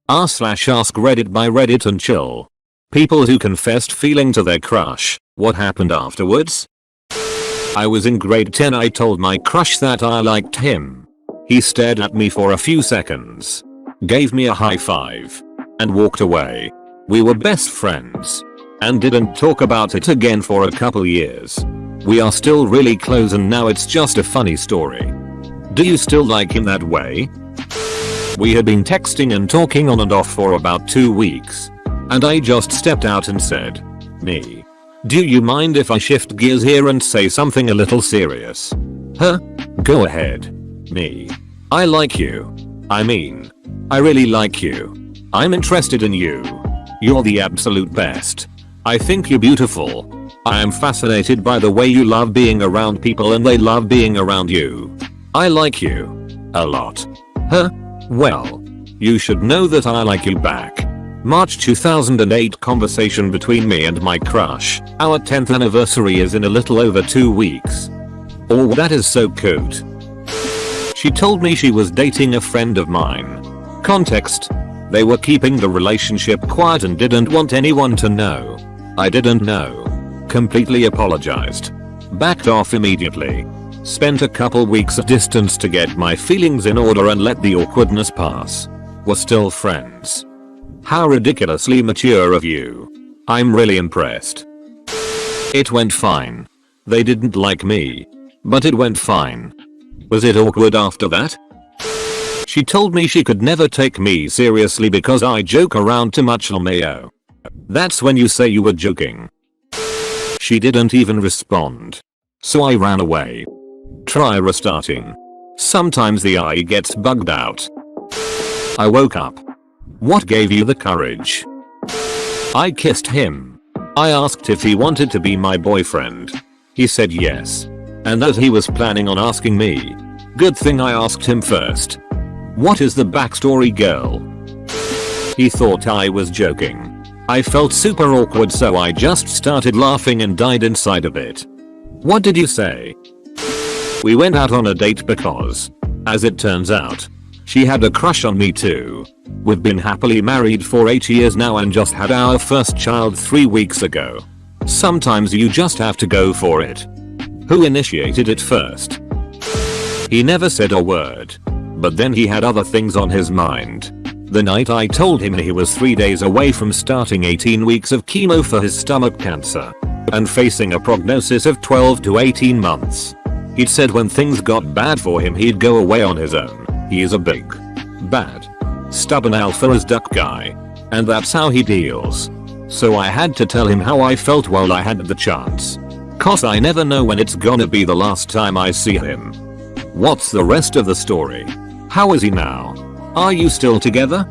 r/AskReddit by Reddit and chill. People who confessed feeling to their crush. What happened afterwards? I was in grade 10. I told my crush that I liked him. He stared at me for a few seconds, gave me a high five, and walked away. We were best friends and didn't talk about it again for a couple years. We are still really close and now it's just a funny story. Do you still like him that way? We had been texting and talking on and off for about 2 weeks, and I just stepped out and said, "Me. Do you mind if I shift gears here and say something a little serious?" Huh? Go ahead. Me. I like you. I mean, I really like you. I'm interested in you. You're the absolute best. I think you're beautiful. I am fascinated by the way you love being around people and they love being around you. I like you. A lot. Huh? Well, you should know that I like you back. March 2008 conversation between me and my crush. Our 10th anniversary is in a little over 2 weeks. Oh, that is so cute. She told me she was dating a friend of mine. Context: they were keeping the relationship quiet and didn't want anyone to know. I didn't know. Completely apologized. Backed off immediately. Spent a couple weeks at distance to get my feelings in order and let the awkwardness pass. We're still friends. How ridiculously mature of you. I'm really impressed. It went fine. They didn't like me, but it went fine. Was it awkward after that? She told me she could never take me seriously because I joke around too much. LMAO. That's when you say you were joking. She didn't even respond, so I ran away. Try restarting. Sometimes the eye gets bugged out. I woke up. What gave you the courage? I kissed him. I asked if he wanted to be my boyfriend. He said yes, and that he was planning on asking me. Good thing I asked him first. What is the backstory, girl? He thought I was joking. I felt super awkward, so I just started laughing and died inside a bit. What did you say? We went out on a date because, as it turns out, she had a crush on me too. We've been happily married for 8 years now and just had our first child 3 weeks ago. Sometimes you just have to go for it. Who initiated it first? He never said a word, but then he had other things on his mind. The night I told him he was 3 days away from starting 18 weeks of chemo for his stomach cancer and facing a prognosis of 12 to 18 months. He'd said when things got bad for him he'd go away on his own. He is a big, bad, stubborn alpha as duck guy, and that's how he deals. So I had to tell him how I felt while I had the chance. Cause I never know when it's gonna be the last time I see him. What's the rest of the story? How is he now? Are you still together?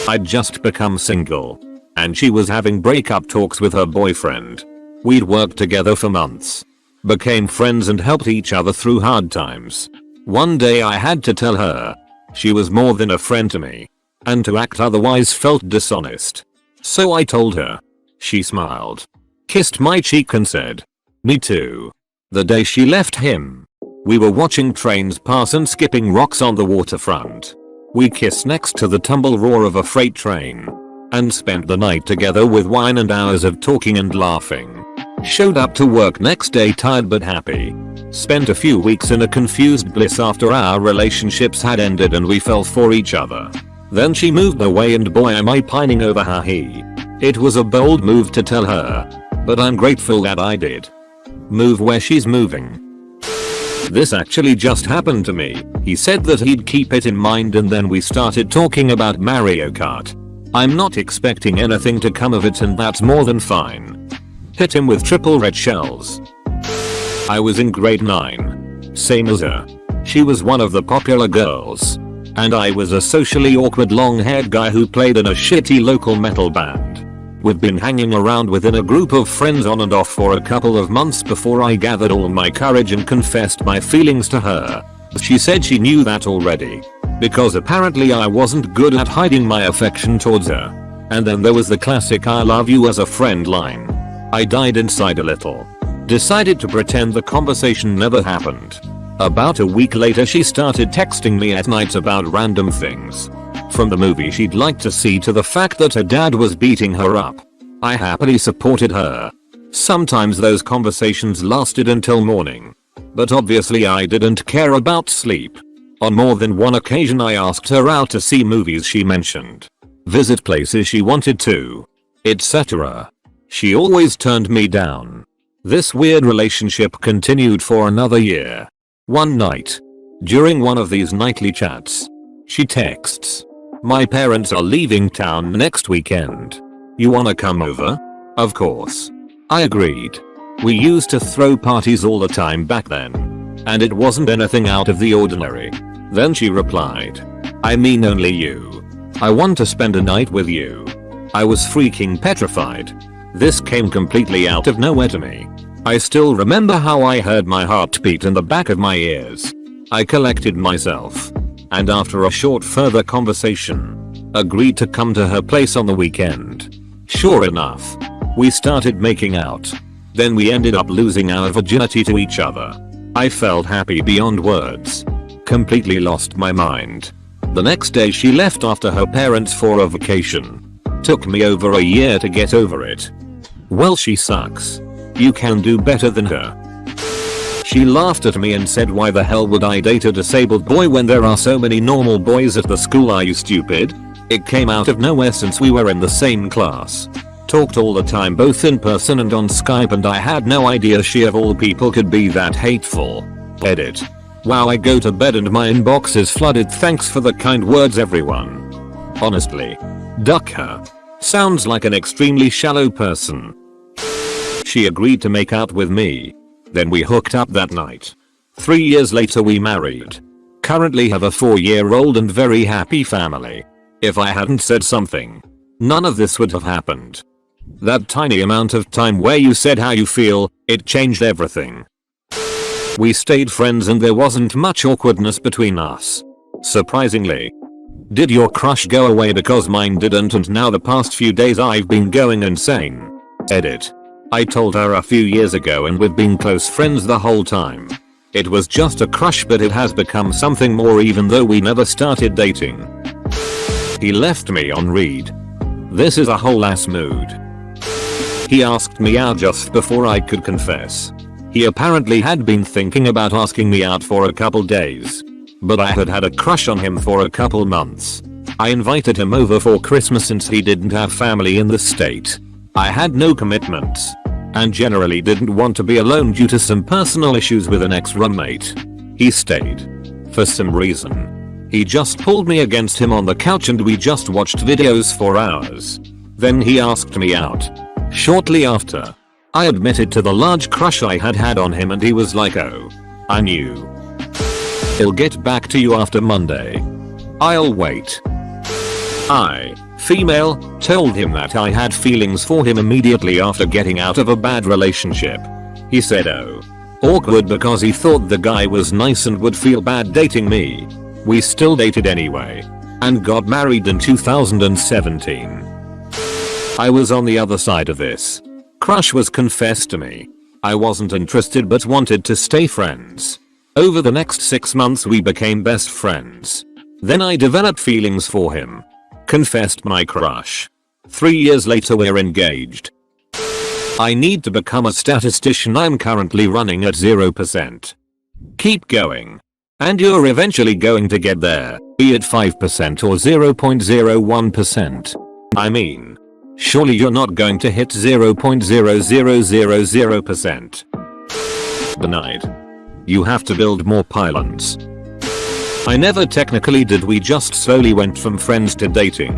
I'd just become single, and she was having breakup talks with her boyfriend. We'd worked together for months, became friends and helped each other through hard times. One day I had to tell her she was more than a friend to me, and to act otherwise felt dishonest. So I told her. She smiled, kissed my cheek and said, "Me too." The day she left him, we were watching trains pass and skipping rocks on the waterfront. We kissed next to the tumble roar of a freight train, and spent the night together with wine and hours of talking and laughing. Showed up to work next day tired but happy. Spent a few weeks in a confused bliss after our relationships had ended and we fell for each other. Then she moved away and boy am I pining over her. It was a bold move to tell her, but I'm grateful that I did. Move where she's moving. This actually just happened to me. He said that he'd keep it in mind and then we started talking about Mario Kart. I'm not expecting anything to come of it and that's more than fine. Hit him with triple red shells. I was in grade 9. Same as her. She was one of the popular girls, and I was a socially awkward long-haired guy who played in a shitty local metal band. We'd been hanging around within a group of friends on and off for a couple of months before I gathered all my courage and confessed my feelings to her. She said she knew that already, because apparently I wasn't good at hiding my affection towards her. And then there was the classic "I love you as a friend" line. I died inside a little. Decided to pretend the conversation never happened. About a week later she started texting me at night about random things. From the movie she'd like to see to the fact that her dad was beating her up. I happily supported her. Sometimes those conversations lasted until morning. But obviously I didn't care about sleep. On more than one occasion I asked her out to see movies she mentioned, visit places she wanted to, etc. She always turned me down. This weird relationship continued for another year. One night, during one of these nightly chats, she texts, "My parents are leaving town next weekend. You wanna come over?" Of course. I agreed. We used to throw parties all the time back then. And it wasn't anything out of the ordinary. Then she replied, "I mean only you. I want to spend a night with you." I was freaking petrified. This came completely out of nowhere to me. I still remember how I heard my heartbeat in the back of my ears. I collected myself. And after a short further conversation, agreed to come to her place on the weekend. Sure enough, we started making out. Then we ended up losing our virginity to each other. I felt happy beyond words. Completely lost my mind. The next day she left after her parents for a vacation. Took me over a year to get over it. Well, she sucks. You can do better than her. She laughed at me and said, "Why the hell would I date a disabled boy when there are so many normal boys at the school? Are you stupid?" It came out of nowhere since we were in the same class. Talked all the time both in person and on Skype, and I had no idea she of all people could be that hateful. Edit. Wow, I go to bed and my inbox is flooded. Thanks for the kind words, everyone. Honestly. Duck her. Sounds like an extremely shallow person. She agreed to make out with me. Then we hooked up that night. 3 years later we married. Currently have a 4-year-old and very happy family. If I hadn't said something, none of this would have happened. That tiny amount of time where you said how you feel, it changed everything. We stayed friends and there wasn't much awkwardness between us. Surprisingly. Did your crush go away? Because mine didn't, and now the past few days I've been going insane. Edit. I told her a few years ago and we've been close friends the whole time. It was just a crush, but it has become something more even though we never started dating. He left me on read. This is a whole ass mood. He asked me out just before I could confess. He apparently had been thinking about asking me out for a couple days. But I had had a crush on him for a couple months. I invited him over for Christmas since he didn't have family in the state. I had no commitments. And generally didn't want to be alone due to some personal issues with an ex-roommate. He stayed. For some reason. He just pulled me against him on the couch and we just watched videos for hours. Then he asked me out. Shortly after, I admitted to the large crush I had had on him and he was like, "Oh, I knew. He'll get back to you after Monday. I'll wait." I, female, told him that I had feelings for him immediately after getting out of a bad relationship. He said, "Oh, awkward," because he thought the guy was nice and would feel bad dating me. We still dated anyway. And got married in 2017. I was on the other side of this. Crush was confessed to me. I wasn't interested but wanted to stay friends. Over the next 6 months we became best friends. Then I developed feelings for him. Confessed my crush. 3 years later we're engaged. I need to become a statistician. I'm currently running at 0%. Keep going. And you're eventually going to get there, be it 5% or 0.01%. I mean, surely you're not going to hit 0.0000%. Denied. You have to build more pylons. I never technically did, we just slowly went from friends to dating.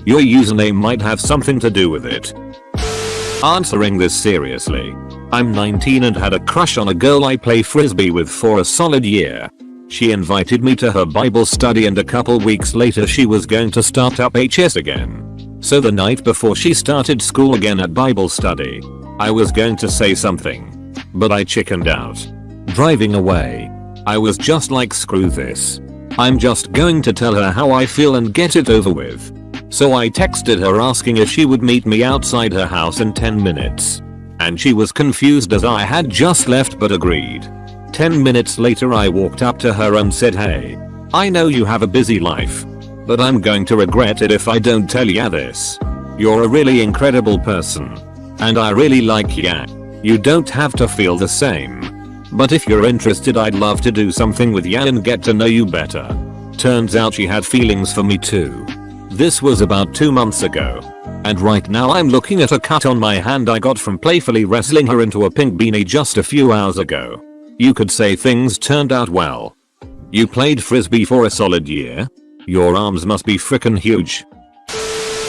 Your username might have something to do with it. Answering this seriously. I'm 19 and had a crush on a girl I play frisbee with for a solid year. She invited me to her Bible study and a couple weeks later she was going to start up HS again. So the night before she started school again at Bible study, I was going to say something. But I chickened out. Driving away, I was just like, screw this. I'm just going to tell her how I feel and get it over with. So I texted her asking if she would meet me outside her house in 10 minutes. And she was confused as I had just left but agreed. 10 minutes later I walked up to her and said, "Hey, I know you have a busy life. but I'm going to regret it if I don't tell ya this. You're a really incredible person. And I really like ya. You don't have to feel the same. But if you're interested, I'd love to do something with ya and get to know you better. Turns out she had feelings for me too. This was about 2 months ago. And right now I'm looking at a cut on my hand I got from playfully wrestling her into a pink beanie just a few hours ago. You could say things turned out well. You played frisbee for a solid year? Your arms must be frickin' huge.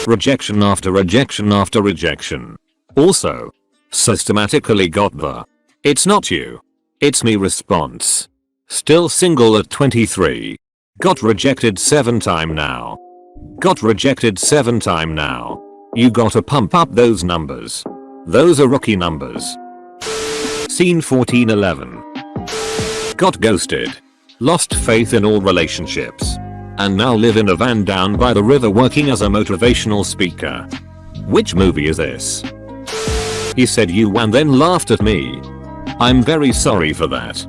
Rejection after rejection after rejection. Also, systematically got the "it's not you, it's me" response. Still single at 23. Got rejected 7 times now. Got rejected 7 times now. You gotta pump up those numbers. Those are rookie numbers. Scene 1411. Got ghosted. Lost faith in all relationships. And now live in a van down by the river working as a motivational speaker. Which movie is this? He said you and then laughed at me. I'm very sorry for that.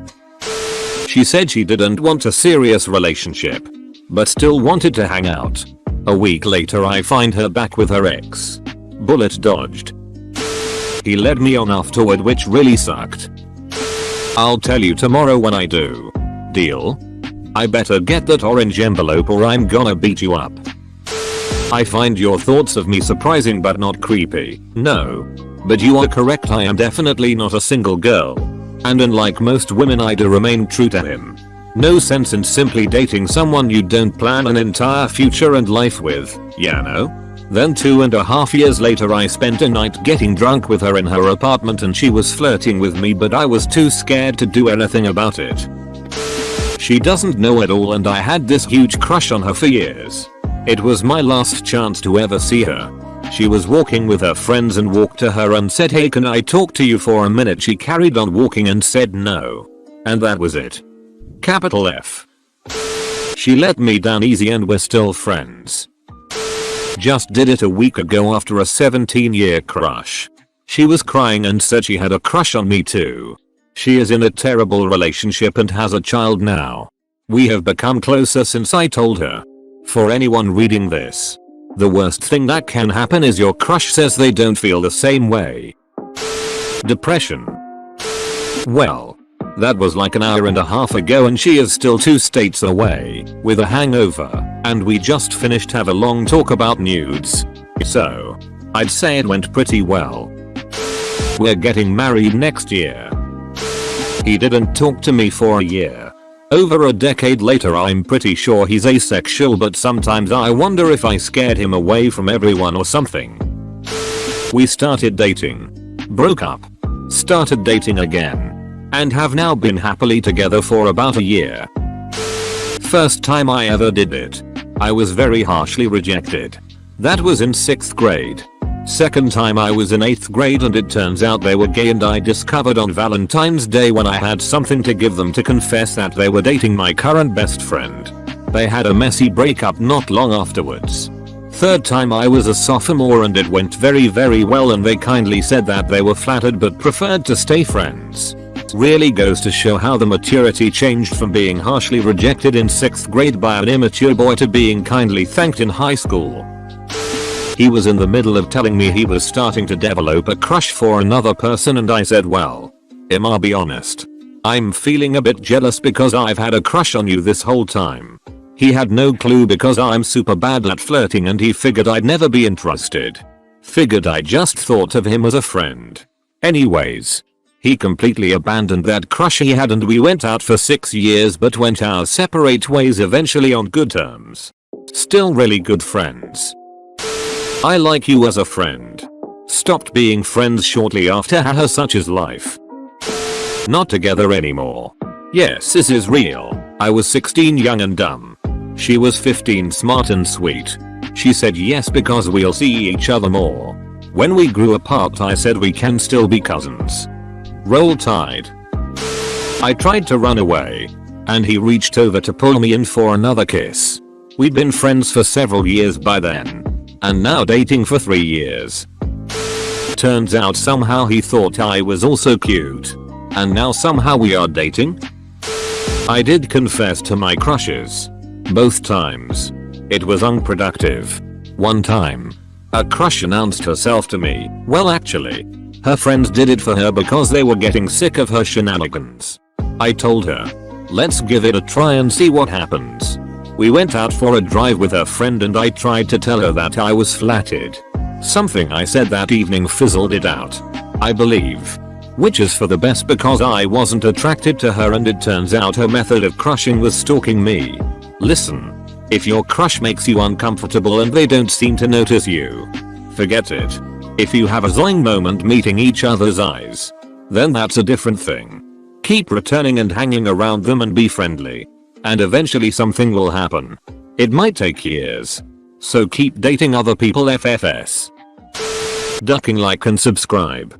She said she didn't want a serious relationship, but still wanted to hang out. A week later I find her back with her ex. Bullet dodged. He led me on afterward, which really sucked. I'll tell you tomorrow when I do. Deal? I better get that orange envelope or I'm gonna beat you up. I find your thoughts of me surprising but not creepy. No. But you are correct, I am definitely not a single girl. And unlike most women, I do remain true to him. No sense in simply dating someone you don't plan an entire future and life with, ya know? Then 2.5 years later I spent a night getting drunk with her in her apartment and she was flirting with me, but I was too scared to do anything about it. She doesn't know at all and I had this huge crush on her for years. It was my last chance to ever see her. She was walking with her friends and walked to her and said, "Hey, can I talk to you for a minute?" She carried on walking and said no. And that was it. Capital F. She let me down easy and we're still friends. Just did it a week ago after a 17-year crush. She was crying and said she had a crush on me too. She is in a terrible relationship and has a child now. We have become closer since I told her. For anyone reading this, the worst thing that can happen is your crush says they don't feel the same way. Depression. Well, that was like an hour and a half ago and she is still 2 states away with a hangover, and we just finished have a long talk about nudes. So, I'd say it went pretty well. We're getting married next year. He didn't talk to me for a year. Over a decade later I'm pretty sure he's asexual, but sometimes I wonder if I scared him away from everyone or something. We started dating. Broke up. Started dating again. And have now been happily together for about a year. First time I ever did it, I was very harshly rejected. That was in 6th grade. Second time I was in 8th grade and it turns out they were gay, and I discovered on Valentine's Day when I had something to give them to confess that they were dating my current best friend. They had a messy breakup not long afterwards. Third time I was a sophomore and it went very well, and they kindly said that they were flattered but preferred to stay friends. Really goes to show how the maturity changed from being harshly rejected in 6th grade by an immature boy to being kindly thanked in high school. He was in the middle of telling me he was starting to develop a crush for another person, and I said, well, I'll be honest. I'm feeling a bit jealous because I've had a crush on you this whole time. He had no clue because I'm super bad at flirting and he figured I'd never be interested. Figured I just thought of him as a friend. Anyways, he completely abandoned that crush he had and we went out for 6 years but went our separate ways eventually on good terms. Still really good friends. I like you as a friend. Stopped being friends shortly after, haha, such is life. Not together anymore. Yes, this is real. I was 16 young and dumb. She was 15 smart and sweet. She said yes because we'll see each other more. When we grew apart I said we can still be cousins. Roll Tide. I tried to run away, and he reached over to pull me in for another kiss. We'd been friends for several years by then. And now dating for 3 years. Turns out somehow he thought I was also cute. And now somehow we are dating? I did confess to my crushes. Both times. It was unproductive. One time, a crush announced herself to me. Well, actually, her friends did it for her because they were getting sick of her shenanigans. I told her, let's give it a try and see what happens. We went out for a drive with her friend and I tried to tell her that I was flattered. Something I said that evening fizzled it out, I believe. Which is for the best because I wasn't attracted to her and it turns out her method of crushing was stalking me. Listen, if your crush makes you uncomfortable and they don't seem to notice you, forget it. If you have a zoing moment meeting each other's eyes, then that's a different thing. Keep returning and hanging around them and be friendly. And eventually something will happen. It might take years. So keep dating other people FFS. Ducking like and subscribe.